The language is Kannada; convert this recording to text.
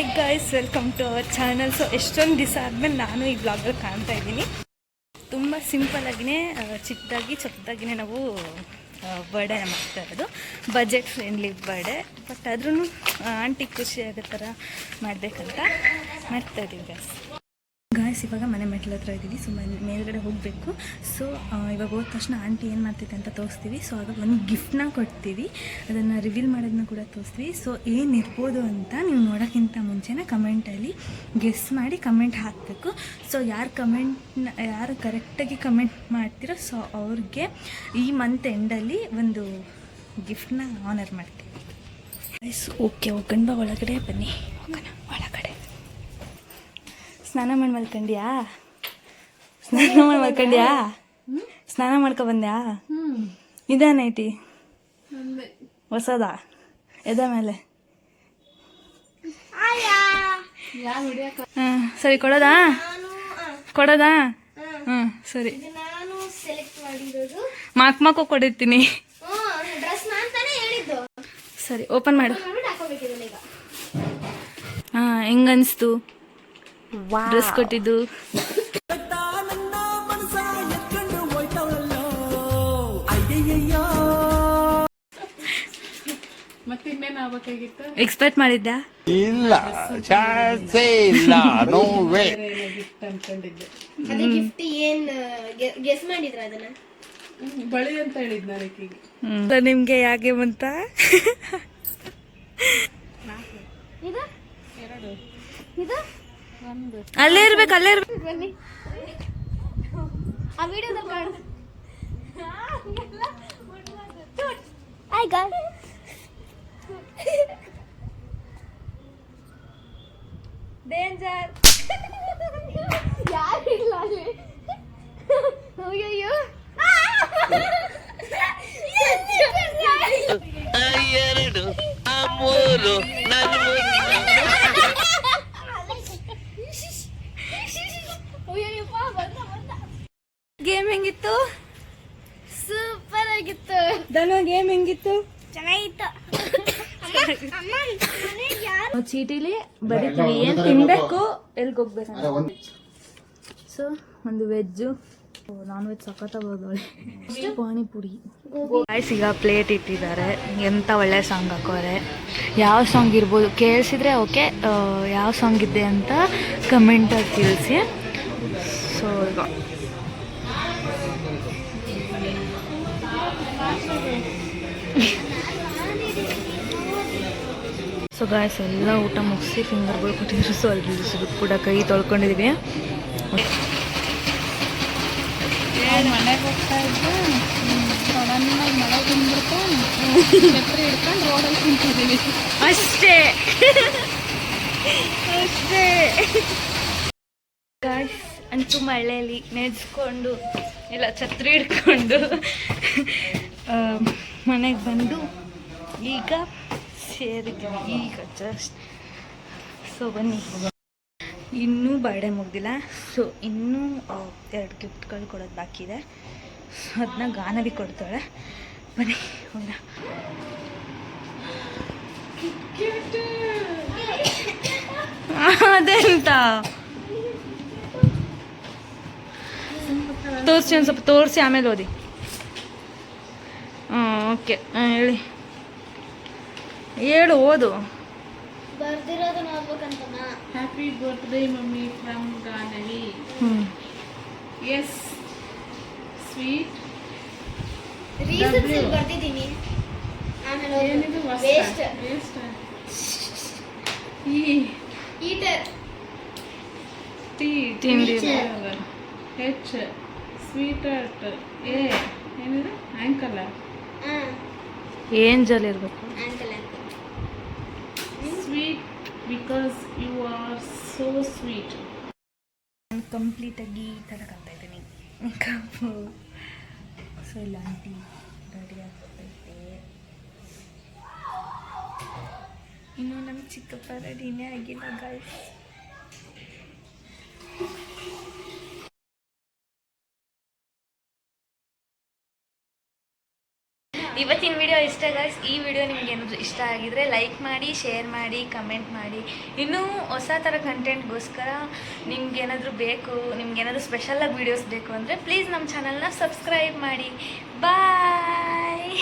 Hi guys, welcome to our channel. So ಎಷ್ಟೊಂದು ದಿವಸ ಆದಮೇಲೆ ನಾನು ಈ ಬ್ಲಾಗಲ್ಲಿ ಕಾಣ್ತಾ ಇದ್ದೀನಿ. ತುಂಬ ಸಿಂಪಲ್ಲಾಗಿಯೇ ಚಿಕ್ಕದಾಗಿಯೇ ನಾವು ಬರ್ಡೇನ ಮಾಡ್ತಾ ಇರೋದು. ಬಜೆಟ್ ಫ್ರೆಂಡ್ಲಿ ಬರ್ಡೇ, ಬಟ್ ಆದ್ರೂ ಆಂಟಿ ಖುಷಿ ಆಗೋ ಥರ ಮಾಡಬೇಕಂತ ಮಾಡ್ತಾ ಇದ್ದೀವಿ ಗಾಯ್ಸ್. ಇವಾಗ ಮನೆ ಮೆಟ್ಲ ಹತ್ರ ಇದ್ದೀವಿ. ಸೊ ಮೇಲ್ಗಡೆ ಹೋಗಬೇಕು. ಸೊ ಇವಾಗ ಹೋದ ತಕ್ಷಣ ಆಂಟಿ ಏನು ಮಾಡ್ತೈತೆ ಅಂತ ತೋರಿಸ್ತೀವಿ. ಸೊ ಆಗ ಒಂದು ಗಿಫ್ಟ್ನ ಕೊಡ್ತೀವಿ, ಅದನ್ನು ರಿವೀಲ್ ಮಾಡೋದನ್ನ ಕೂಡ ತೋರಿಸ್ತೀವಿ. ಸೊ ಏನಿರ್ಬೋದು ಅಂತ ನೀವು ನೋಡೋಕ್ಕಿಂತ ಮುಂಚೆನೇ ಕಮೆಂಟಲ್ಲಿ ಗೆಸ್ ಮಾಡಿ ಕಮೆಂಟ್ ಹಾಕಬೇಕು. ಸೊ ಯಾರು ಕರೆಕ್ಟಾಗಿ ಕಮೆಂಟ್ ಮಾಡ್ತೀರೋ ಸೊ ಅವ್ರಿಗೆ ಈ ಮಂತ್ ಎಂಡಲ್ಲಿ ಒಂದು ಗಿಫ್ಟ್ನ ಆನರ್ ಮಾಡ್ತೀವಿ ಗಾಯ್ಸ್. ಓಕೆ, ಹೋಗೋಣ ಬಾ, ಒಳಗಡೆ ಬನ್ನಿ, ಹೋಗೋಣ ಒಳಗಡೆ. ಸ್ನಾನ ಮಾಡಿ ಮಲ್ಕೊಂಡ್ಯಾ? ಸ್ನಾನ ಮಾಡ್ಕೊ ಬಂದ್ಯಾ? ಇದೇನೈತಿ ಹೊಸದ ಎದ ಮೇಲೆ? ಸರಿ, ಕೊಡೋದಾ? ಹ್ಞೂ ಸರಿ, ಮಾಕು ಕೊಡಿರ್ತೀನಿ. ಸರಿ, ಓಪನ್ ಮಾಡು. ಹಾಂ, ಹೆಂಗನ್ಸ್ತು ಡ್ರೆಸ್ ಕೊಟ್ಟಿದ್ದು? ಎಕ್ಸ್ಪೆಕ್ಟ್ ಮಾಡಿದ್ದ? ಇಲ್ಲ, ಚಾನ್ಸೇ ಇಲ್ಲ, ನೋ ವೇ. ಅದೇ ಗಿಫ್ಟ್ ಏನ್ ಗೆಸ್ ಮಾಡಿದ್ರ? ಅದನ್ನ ಬಳಿ ಅಂತ ಹೇಳಿದ್ ನಾನು. ನಿಮ್ಗೆ ಯಾಕೆ ಅಂತ ಅಲ್ಲೇ ಇರ್ಬೇಕು. ಬನ್ನಿ, ಆ ವಿಡಿಯೋದಾಗ ಮಾಡು. Hi guys, danger. ಯಾರಿಲ್ಲ ಅಲ್ಲಿ? ಅಯ್ಯಯ್ಯೋ, ಎರಡು ಮೂರು ಗೇಮ್ ಹೆಂಗಿತ್ತು? ಸೂಪರ್ ಆಗಿತ್ತು. ಧನು, ಗೇಮ್ ಹೆಂಗಿತ್ತು? ಚೆನ್ನಾಗಿತ್ತು. ಚೀಟಿಲಿ ಬರೀತೀವಿ ಏನ್ ತಿನ್ಬೇಕು, ಎಲ್ಗೆ ಹೋಗ್ಬೇಕಂತ. ಸೊ ಒಂದು ವೆಜ್ಜು, ನಾನ್ ವೆಜ್ ಸಖತ್ತಾಗೋದು. ಪಾನಿಪುರಿ ಗಾಯ್ಸ್. ಈಗ ಪ್ಲೇಟ್ ಇಟ್ಟಿದ್ದಾರೆ. ಎಂತ ಒಳ್ಳೆ ಸಾಂಗ್ ಹಾಕೋರೆ. ಯಾವ ಸಾಂಗ್ ಇರ್ಬೋದು ಕೇಳಿಸಿದ್ರೆ ಓಕೆ, ಯಾವ ಸಾಂಗ್ ಇದೆ ಅಂತ ಕಮೆಂಟಾಗಿ ತಿಳಿಸಿ. ಸೊ ಈಗ ಸೊ ಗಾಯ್ಸ್ ಎಲ್ಲ ಊಟ ಮುಗಿಸಿ ಫಿಂಗರ್ಗಳು ಕೊಟ್ಟಿದ್ರು. ಸೊ ಅಲ್ಲಿ ಕೂಡ ಕೈ ತೊಳ್ಕೊಂಡಿದ್ದೀವಿ. ಮನೆಗೆ ಹೋಗ್ತಾ ಇದ್ದು ಸಡನ್ನಾಗಿ ಮಳೆ ಬಂದ್ಬಿಟ್ಟು ಛತ್ರಿ ಹಿಡ್ಕೊಂಡು ರೋಡಲ್ಲಿ ಕುಂತಿದ್ದೀವಿ. ಅಷ್ಟೇ ಗಾಯ್ಸ್. ಅಂತೂ ಮಳೆಯಲ್ಲಿ ನೆನೆಸ್ಕೊಂಡು ಇಲ್ಲ ಛತ್ರಿ ಹಿಡ್ಕೊಂಡು ಮನೆಗೆ ಬಂದು ಈಗ ಸೇರಿದ್ದೀವಿ ಈಗ ಜಸ್ಟ್. ಸೊ ಬನ್ನಿ, ಇನ್ನೂ ಬರ್ಡೇ ಮುಗ್ದಿಲ್ಲ. ಸೊ ಇನ್ನೂ 2 ಗಿಫ್ಟ್ಗಳು ಕೊಡೋದು ಬಾಕಿ ಇದೆ. ಸೊ ಅದನ್ನ ಗಾನವಿ ಕೊಡ್ತಾಳೆ. ಬನ್ನಿ ಹೋಗೋಣ. ಅದೆಂತ ತೋರಿಸಿ, ಒಂದು ಸ್ವಲ್ಪ ತೋರಿಸಿ ಆಮೇಲೆ ಓದಿ. ಓಕೆ, ಹೇಳು, ಓದು. ಬರ್ದಿರೋದನ್ನ ಓದ್ಬೇಕಂತನ. Happy birthday mummy from Ganavi. Yes sweet. Reasons ಬರ್ದಿದ್ದೀನಿ. ಆಮೇಲೆ ಏನಿದು? ವೇಸ್ಟ್ ಈಟರ್ ತಿಂಡಿ ಹೆಚ್ ಸ್ವೀಟ್ ಆರ್ಟ್. ಏನಿದು? ಆಂಕಲ್. ಏಂಜಲ್ ಇರಬೇಕು. Uncle sweet because you are so sweet. ನಾನು ಕಂಪ್ಲೀಟಾಗಿ ಈ ಥರ ಕಾಣ್ತಾ ಇದ್ದೀನಿ. ಸೊ ಇಲ್ಲ ಆಂಟಿ ರೆಡಿ ಆಗ್ತೈತೆ. ಇನ್ನು ನಮ್ಮ ಚಿಕ್ಕಪ್ಪ ರೆಡಿನೇ ಆಗಿಲ್ಲ ಗಾಯ್ಸ್. ಇವತ್ತಿನ ವಿಡಿಯೋ ಇಷ್ಟ ಇಷ್ಟ ಗೈಸ್. ಈ ವಿಡಿಯೋ ನಿಮ್ಗೆ ಏನಾದರೂ ಇಷ್ಟ ಆಗಿದ್ರೆ ಲೈಕ್ ಮಾಡಿ, ಶೇರ್ ಮಾಡಿ, ಕಮೆಂಟ್ ಮಾಡಿ. ಇನ್ನೂ ಹೊಸ ಥರ ಕಂಟೆಂಟ್ಗೋಸ್ಕರ ನಿಮ್ಗೇನಾದರೂ ಬೇಕು, ನಿಮ್ಗೇನಾದರೂ ಸ್ಪೆಷಲಾಗಿ ವೀಡಿಯೋಸ್ ಬೇಕು ಅಂದರೆ ಪ್ಲೀಸ್ ನಮ್ಮ ಚಾನಲ್ನ ಸಬ್ಸ್ಕ್ರೈಬ್ ಮಾಡಿ. ಬಾಯ್.